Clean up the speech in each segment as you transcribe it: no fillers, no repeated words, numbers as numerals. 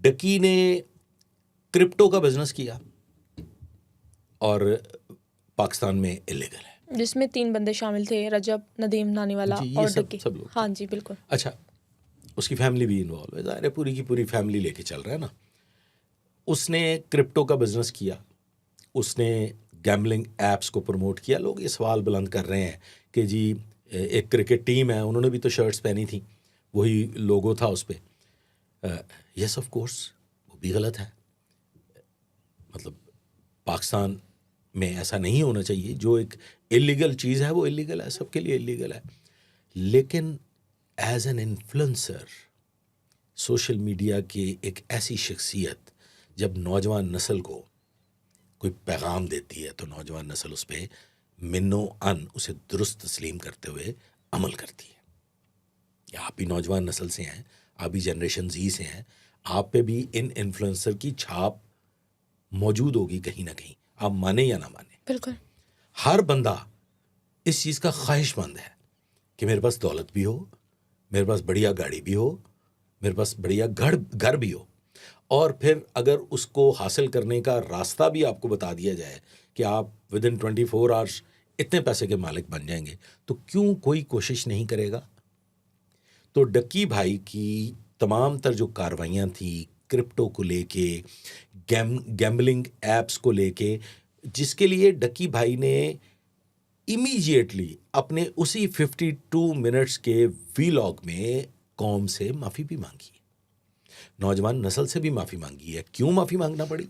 डकी ने क्रिप्टो का बिजनेस किया और पाकिस्तान में इलीगल है, जिसमें 3 बंदे शामिल थे, रजब, नदीम नानीवाला जी, ये और सब डकी। लोग हाँ थे। जी बिल्कुल। अच्छा, उसकी फैमिली भी इन्वॉल्व है, ज़ाहिर है पूरी की पूरी फैमिली लेके चल रहा है ना। उसने क्रिप्टो का बिजनेस किया, उसने गैम्बलिंग एप्स को प्रमोट किया। लोग ये सवाल बुलंद कर रहे हैं कि जी एक क्रिकेट टीम है, उन्होंने भी तो शर्ट्स पहनी थी, वही लोगो था उस पर। यस ऑफ कोर्स वो भी गलत है, मतलब पाकिस्तान में ऐसा नहीं होना चाहिए। जो एक इलीगल चीज़ है वो इलीगल है, सबके लिए इलीगल है। लेकिन as an influencer, social media की एक ऐसी शख्सियत जब नौजवान नस्ल को कोई पैगाम देती है तो नौजवान नस्ल उस पर मिन्नो अन उसे दुरुस्त तस्लीम करते हुए अमल करती है। या आप भी नौजवान नस्ल से हैं, आप भी जनरेशन जी से हैं, आप पे भी इन इन्फ्लुएंसर की छाप मौजूद होगी कहीं ना कहीं, आप माने या ना माने। बिल्कुल। हर बंदा इस चीज़ का ख्वाहिशमंद है कि मेरे पास दौलत भी हो, मेरे पास बढ़िया गाड़ी भी हो, मेरे पास बढ़िया घर भी हो, और फिर अगर उसको हासिल करने का रास्ता भी आपको बता दिया जाए कि आप विद इन 24 आवर्स इतने पैसे के मालिक बन जाएंगे, तो क्यों कोई कोशिश नहीं करेगा। तो डक्की भाई की तमाम तर जो कार्रवाइयाँ थी क्रिप्टो को लेके, गैम्बलिंग एप्स को लेके, जिसके लिए डक्की भाई ने इमीडिएटली अपने उसी 52 मिनट्स के वीलॉग में कौम से माफ़ी भी मांगी, नौजवान नस्ल से भी माफ़ी मांगी है। क्यों माफ़ी मांगना पड़ी?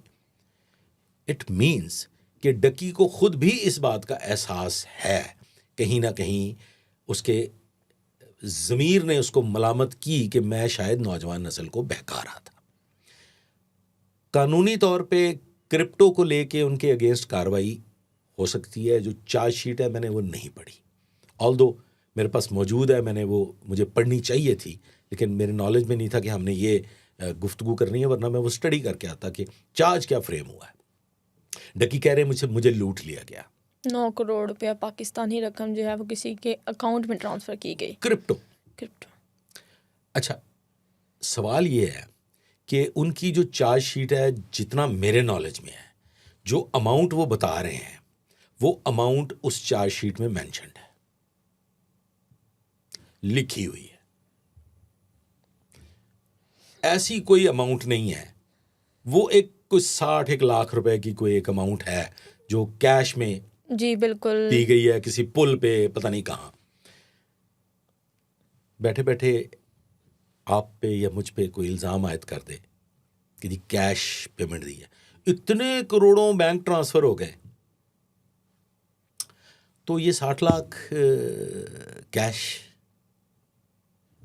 इट मीन्स कि डकी को खुद भी इस बात का एहसास है, कहीं ना कहीं उसके ज़मीर ने उसको मलामत की कि मैं शायद नौजवान नस्ल को बहका रहा था। कानूनी तौर पे क्रिप्टो को लेके उनके अगेंस्ट कार्रवाई हो सकती है। जो चार्जशीट है मैंने वो नहीं पढ़ी, ऑल्दो मेरे पास मौजूद है, मैंने वो मुझे पढ़नी चाहिए थी, लेकिन मेरे नॉलेज में नहीं था कि हमने ये गुफ्तगू करनी है, वरना मैं वो स्टडी करके आता कि चार्ज क्या फ्रेम हुआ है। डकी कह रहे मुझे लूट लिया गया। 9 करोड़ रुपया पाकिस्तानी रकम जो है वो किसी के अकाउंट में ट्रांसफ़र की गई, क्रिप्टो। अच्छा, सवाल ये है कि उनकी जो चार्जशीट है, जितना मेरे नॉलेज में है, जो अमाउंट वो बता रहे हैं वो अमाउंट उस चार्जशीट में मेंशन्ड है, लिखी हुई है। ऐसी कोई अमाउंट नहीं है, वो एक कुछ 60 लाख रुपए की कोई एक अमाउंट है जो कैश में जी बिल्कुल दी गई है किसी पुल पे, पता नहीं कहाँ। बैठे बैठे आप पे या मुझ पे कोई इल्ज़ाम आयद कर दे कि जी कैश पेमेंट दी है, इतने करोड़ों बैंक ट्रांसफ़र हो गए, तो ये 60 लाख कैश।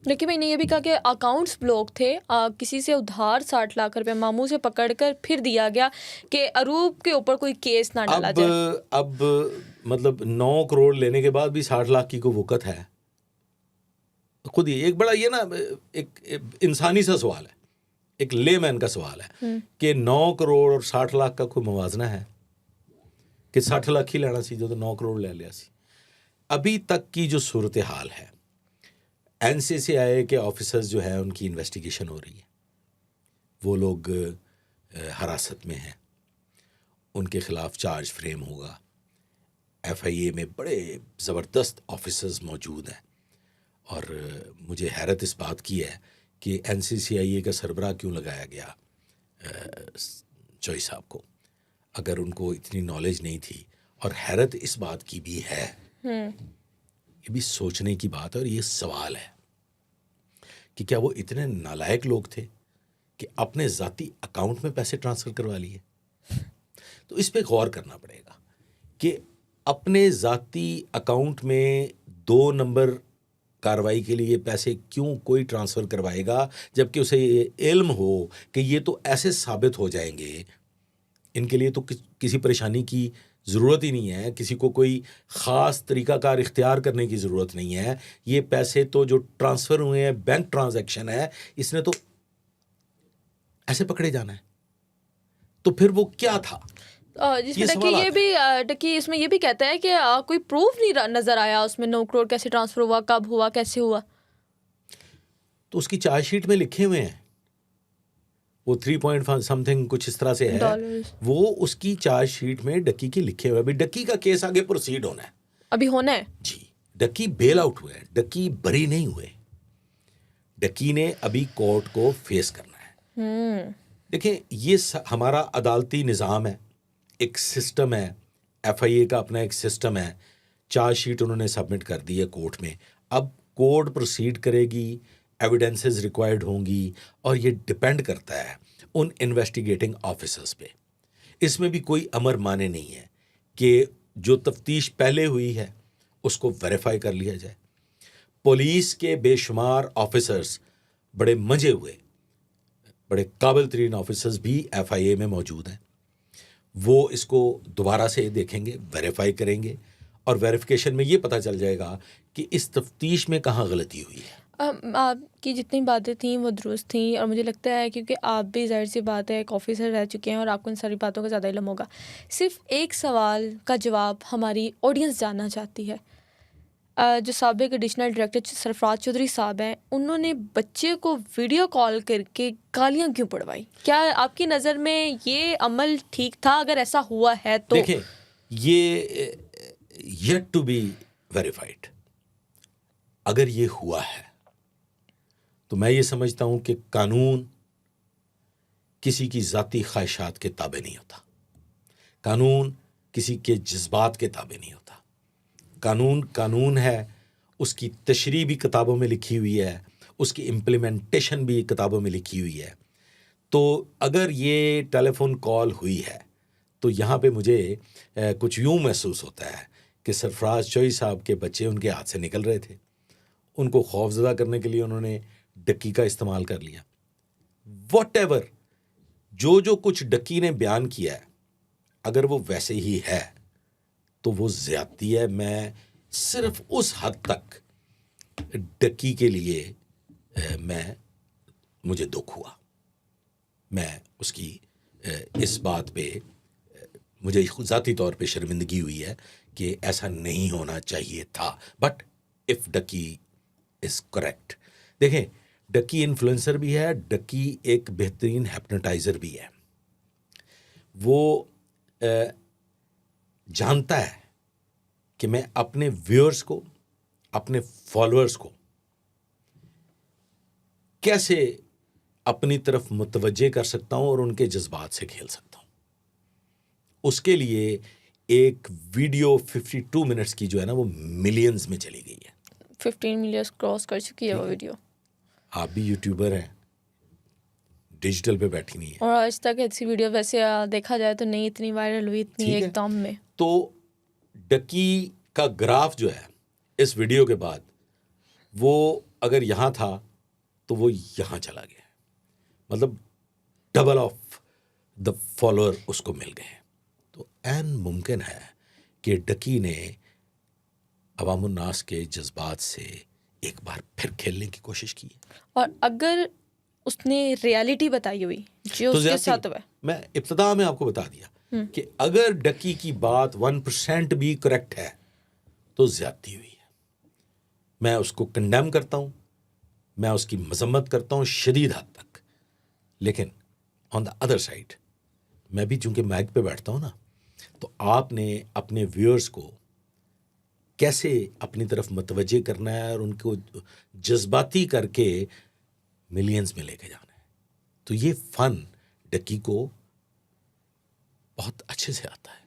लेकिन मैंने ये भी कहा कि अकाउंट्स ब्लॉक थे, किसी से उधार 60 लाख रुपए मामू से पकड़कर फिर दिया गया कि अरूब के ऊपर कोई केस ना डाला जाए। अब मतलब 9 करोड़ लेने के बाद भी 60 लाख की कोई वक़्त है? खुद ही एक बड़ा ये ना एक इंसानी सा सवाल है, एक लेमैन का सवाल है कि 9 करोड़ और 60 लाख का कोई मुवाजना है कि 60 लाख ही लेना सी जो तो 9 करोड़ ले लिया सी। अभी तक की जो सूरत हाल है, NCCI के ऑफिसर्स जो है उनकी इन्वेस्टिगेशन हो रही है, वो लोग हिरासत में हैं, उनके खिलाफ चार्ज फ्रेम होगा। FIA में बड़े ज़बरदस्त ऑफिसर्स मौजूद हैं, और मुझे हैरत इस बात की है कि NCCI का सरबराह क्यों लगाया गया चौई साहब को, अगर उनको इतनी नॉलेज नहीं थी। और हैरत इस बात की भी है, ये भी सोचने की बात है और ये सवाल है कि क्या वो इतने नालायक लोग थे कि अपने ज़ाती अकाउंट में पैसे ट्रांसफ़र करवा लिए। तो इस पे गौर करना पड़ेगा कि अपने ज़ाती अकाउंट में 2 नंबर कार्रवाई के लिए पैसे क्यों कोई ट्रांसफ़र करवाएगा, जबकि उसे ये इल्म हो कि ये तो ऐसे साबित हो जाएंगे, इनके लिए तो किसी परेशानी की ज़रूरत ही नहीं है, किसी को कोई ख़ास तरीक़ाकार इख्तियार करने की ज़रूरत नहीं है। ये पैसे तो जो ट्रांसफ़र हुए हैं, बैंक ट्रांजैक्शन है, इसने तो ऐसे पकड़े जाना है। तो फिर वो क्या था? जिसमें ये भी डकी इसमें ये भी कहता है कि कोई प्रूफ नहीं नज़र आया उसमें 9 करोड़ कैसे ट्रांसफ़र हुआ, कब हुआ, कैसे हुआ। तो उसकी चार्जशीट में लिखे हुए हैं वो 3 समथिंग कुछ इस तरह से है, डॉलर्स वो उसकी चार्जशीट में डक्की की लिखे हुए। अभी डक्की का केस आगे प्रोसीड होना है अभी होना है। जी। डक्की बेल आउट हुए हैं, डक्की बरी नहीं हुए। डक्की ने अभी कोर्ट को फेस करना है। देखिए ये हमारा अदालती निज़ाम है, एक सिस्टम है, FIA का अपना एक सिस्टम है। चार्जशीट उन्होंने सबमिट कर दी है कोर्ट में, अब कोर्ट प्रोसीड करेगी, एविडेंसेस रिक्वायर्ड होंगी, और ये डिपेंड करता है उन इन्वेस्टिगेटिंग ऑफिसर्स पे। इसमें भी कोई अमर माने नहीं है कि जो तफ्तीश पहले हुई है उसको वेरीफाई कर लिया जाए। पुलिस के बेशुमार ऑफिसर्स, बड़े मजे हुए, बड़े काबिल तरीन ऑफिसर्स भी FIA में मौजूद हैं। वो इसको दोबारा से देखेंगे, वेरीफाई करेंगे, और वेरिफिकेशन में ये पता चल जाएगा कि इस तफ्तीश में कहाँ गलती हुई है। आपकी जितनी बातें थी वो दुरुस्त थी, और मुझे लगता है क्योंकि आप भी ज़ाहिर सी बात है एक ऑफिसर रह चुके हैं और आपको इन सारी बातों का ज़्यादा इल्म होगा। सिर्फ एक सवाल का जवाब हमारी ऑडियंस जानना चाहती है। जो साबिक एडिशनल डायरेक्टर सरफराज चौधरी साहब हैं, उन्होंने बच्चे को वीडियो कॉल करके गालियां क्यों पड़वाई? क्या आपकी नज़र में ये अमल ठीक था? अगर ऐसा हुआ है तो देखें, ये येट टू बी वेरीफाइड। अगर ये हुआ है तो मैं ये समझता हूं कि कानून किसी की ज़ाती ख्वाहिशात के ताबे नहीं होता, कानून किसी के जज्बात के ताबे नहीं होता। कानून कानून है, उसकी तशरीह भी किताबों में लिखी हुई है, उसकी इम्प्लीमेंटेशन भी किताबों में लिखी हुई है। तो अगर ये टेलीफोन कॉल हुई है तो यहाँ पे मुझे कुछ यूं महसूस होता है कि सरफराज चौधरी साहब के बच्चे उनके हाथ से निकल रहे थे, उनको खौफजदा करने के लिए उन्होंने डक्की का इस्तेमाल कर लिया। व्हाटएवर, जो कुछ डक्की ने बयान किया है, अगर वो वैसे ही है तो वो ज्यादती है। मैं सिर्फ उस हद तक डक्की के लिए मुझे दुख हुआ, मैं उसकी इस बात पे मुझे ज़ाती तौर पे शर्मिंदगी हुई है कि ऐसा नहीं होना चाहिए था। But if Ducky is correct, देखें, डक्की इन्फ्लुएंसर भी है, डक्की एक बेहतरीन हिप्नोटाइज़र भी है। वो जानता है कि मैं अपने व्यूअर्स को, अपने फॉलोअर्स को कैसे अपनी तरफ मुतवज्जे कर सकता हूं और उनके जज्बात से खेल सकता हूं। उसके लिए एक वीडियो 52 मिनट्स की जो है ना, वो मिलियंस में चली गई है। 15 मिलियन क्रॉस कर चुकी है वो वीडियो। आप भी यूट्यूबर हैं, डिजिटल पे बैठी नहीं है, और आज तक ऐसी वीडियो वैसे देखा जाए तो नहीं इतनी वायरल हुई, इतनी एकदम में। तो डक्की का ग्राफ जो है इस वीडियो के बाद, वो अगर यहाँ था तो वो यहाँ चला गया, मतलब डबल ऑफ द फॉलोअर उसको मिल गए। तो ऐन मुमकिन है कि डक्की ने अवामुन्नास के जज्बात से एक बार फिर खेलने की कोशिश की। और अगर उसने रियलिटी बताई हुई जो तो उसके साथ हुआ, मैं इब्तिदा में आपको बता दिया कि अगर डक्की की बात 1% भी करेक्ट है तो ज्यादती हुई है। मैं उसको कंडेम करता हूं, मैं उसकी मजम्मत करता हूं शदीद हद तक। लेकिन ऑन द अदर साइड, मैं भी चूंकि माइक पे बैठता हूं ना, तो आपने अपने व्यूअर्स को कैसे अपनी तरफ मुतवज्जे करना है और उनको जज्बाती करके मिलियंस में लेके जाना है। तो ये फन डक्की को बहुत अच्छे से आता है।